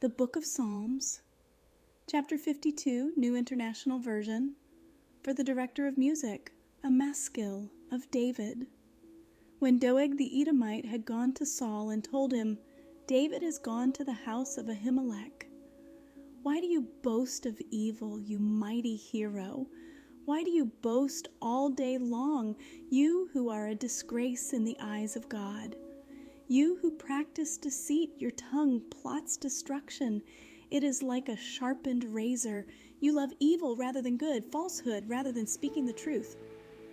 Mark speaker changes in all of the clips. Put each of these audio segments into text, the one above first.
Speaker 1: The Book of Psalms, Chapter 52, New International Version, for the director of music, a maskil of David. When Doeg the Edomite had gone to Saul and told him, "David has gone to the house of Ahimelech. Why do you boast of evil, you mighty hero? Why do you boast all day long, you who are a disgrace in the eyes of God? You who practice deceit, your tongue plots destruction. It is like a sharpened razor. You love evil rather than good, falsehood rather than speaking the truth.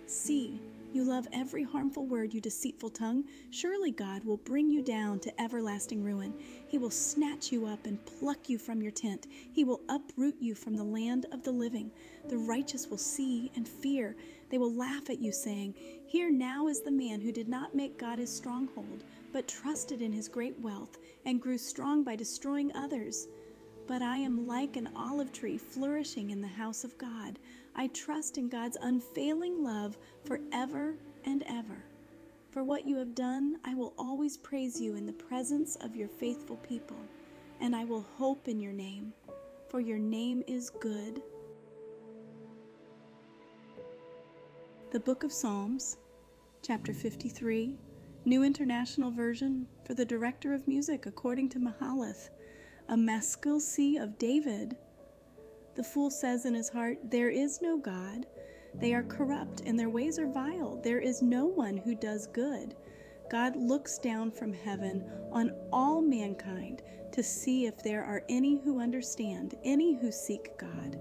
Speaker 1: See, you love every harmful word, you deceitful tongue. Surely God will bring you down to everlasting ruin. He will snatch you up and pluck you from your tent. He will uproot you from the land of the living. The righteous will see and fear. They will laugh at you, saying, 'Here now is the man who did not make God his stronghold, but trusted in his great wealth and grew strong by destroying others.' But I am like an olive tree flourishing in the house of God. I trust in God's unfailing love forever and ever. For what you have done, I will always praise you in the presence of your faithful people, and I will hope in your name, for your name is good." The Book of Psalms, Chapter 53, New International Version, for the director of music according to Mahalath, a maskil of David. The fool says in his heart, "There is no God. They are corrupt and their ways are vile. There is no one who does good." God looks down from heaven on all mankind to see if there are any who understand, any who seek God.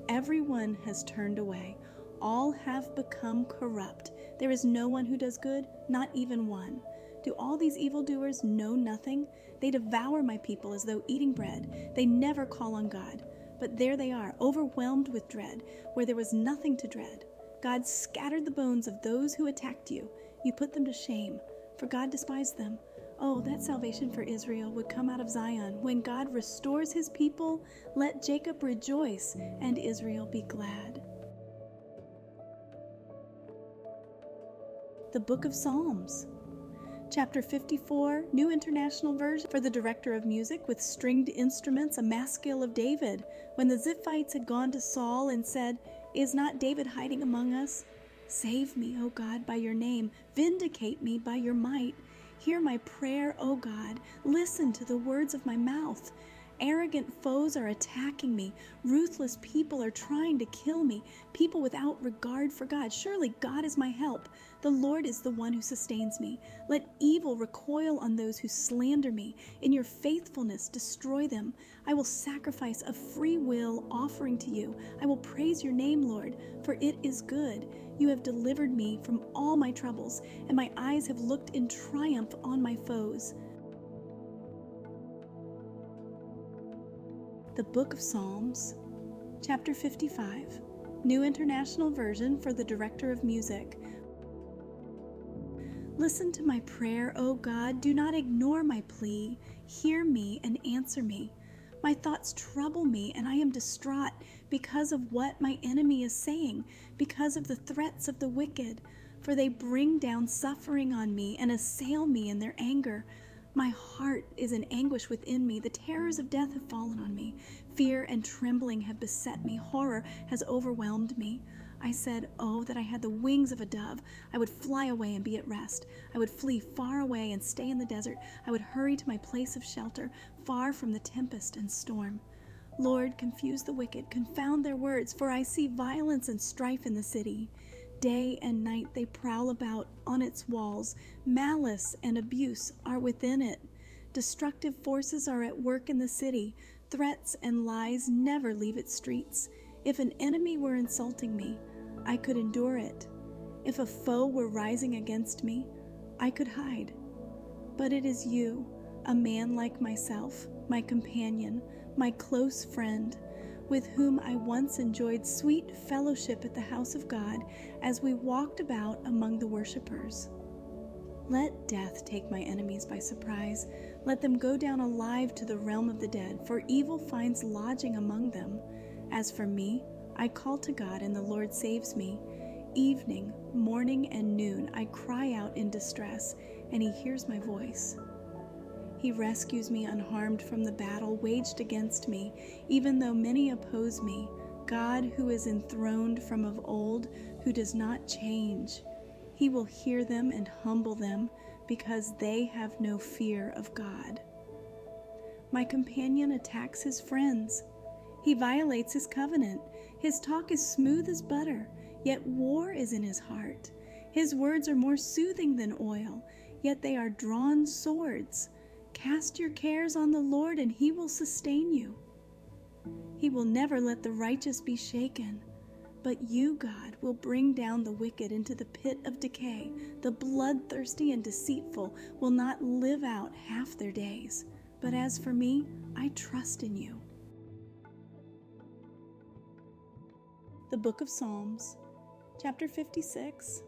Speaker 1: Everyone has turned away. All have become corrupt. There is no one who does good, not even one. Do all these evildoers know nothing? They devour my people as though eating bread. They never call on God. But there they are, overwhelmed with dread, where there was nothing to dread. God scattered the bones of those who attacked you. You put them to shame, for God despised them. Oh, that salvation for Israel would come out of Zion. When God restores his people, let Jacob rejoice and Israel be glad. The Book of Psalms, Chapter 54, New International Version, for the director of music with stringed instruments, a maskil of David. When the Ziphites had gone to Saul and said, "Is not David hiding among us? Save me, O God, by your name. Vindicate me by your might. Hear my prayer, O God. Listen to the words of my mouth. Arrogant foes are attacking me. Ruthless people are trying to kill me. People without regard for God. Surely God is my help. The Lord is the one who sustains me. Let evil recoil on those who slander me. In your faithfulness, destroy them. I will sacrifice a free will offering to you. I will praise your name, Lord, for it is good. You have delivered me from all my troubles, and my eyes have looked in triumph on my foes. The Book of Psalms, Chapter 55, New International Version, for the director of music. Listen to my prayer, O God. Do not ignore my plea. Hear me and answer me. My thoughts trouble me, and I am distraught because of what my enemy is saying, because of the threats of the wicked. For they bring down suffering on me and assail me in their anger. My heart is in anguish within me. The terrors of death have fallen on me. Fear and trembling have beset me. Horror has overwhelmed me. I said, "Oh, that I had the wings of a dove. I would fly away and be at rest. I would flee far away and stay in the desert. I would hurry to my place of shelter, far from the tempest and storm." Lord, confuse the wicked, confound their words, for I see violence and strife in the city. Day and night they prowl about on its walls. Malice and abuse are within it. Destructive forces are at work in the city. Threats and lies never leave its streets. If an enemy were insulting me, I could endure it. If a foe were rising against me, I could hide. But it is you, a man like myself, my companion, my close friend, with whom I once enjoyed sweet fellowship at the house of God as we walked about among the worshipers. Let death take my enemies by surprise. Let them go down alive to the realm of the dead, for evil finds lodging among them. As for me, I call to God, and the Lord saves me. Evening, morning, and noon I cry out in distress, and he hears my voice. He rescues me unharmed from the battle waged against me, even though many oppose me. God, who is enthroned from of old, who does not change. He will hear them and humble them, because they have no fear of God. My companion attacks his friends. He violates his covenant. His talk is smooth as butter, yet war is in his heart. His words are more soothing than oil, yet they are drawn swords. Cast your cares on the Lord, and he will sustain you. He will never let the righteous be shaken. But you, God, will bring down the wicked into the pit of decay. The bloodthirsty and deceitful will not live out half their days. But as for me, I trust in you. The Book of Psalms, chapter 56,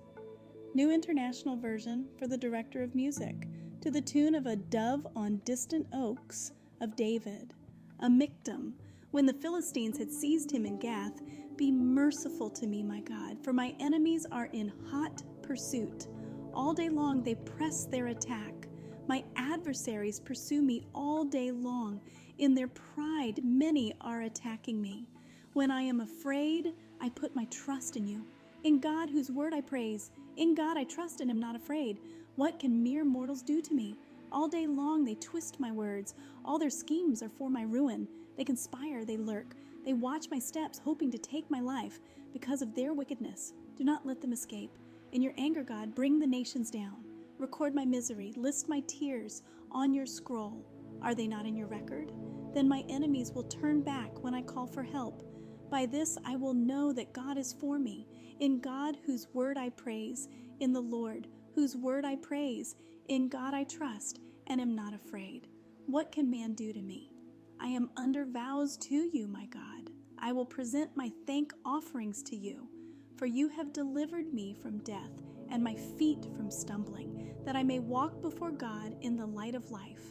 Speaker 1: New International Version for the Director of Music, to the tune of A Dove on Distant Oaks of David, a Miktam. When the Philistines had seized him in Gath, be merciful to me, my God, for my enemies are in hot pursuit. All day long they press their attack. My adversaries pursue me all day long. In their pride many are attacking me. When I am afraid, I put my trust in you. In God, whose word I praise. In God I trust and am not afraid. What can mere mortals do to me? All day long they twist my words. All their schemes are for my ruin. They conspire, they lurk. They watch my steps, hoping to take my life. Because of their wickedness, do not let them escape. In your anger, God, bring the nations down. Record my misery, list my tears on your scroll. Are they not in your record? Then my enemies will turn back when I call for help. By this I will know that God is for me. In God, whose word I praise. In the Lord, whose word I praise. In God I trust and am not afraid. What can man do to me? I am under vows to you, my God. I will present my thank offerings to you, for you have delivered me from death and my feet from stumbling, that I may walk before God in the light of life.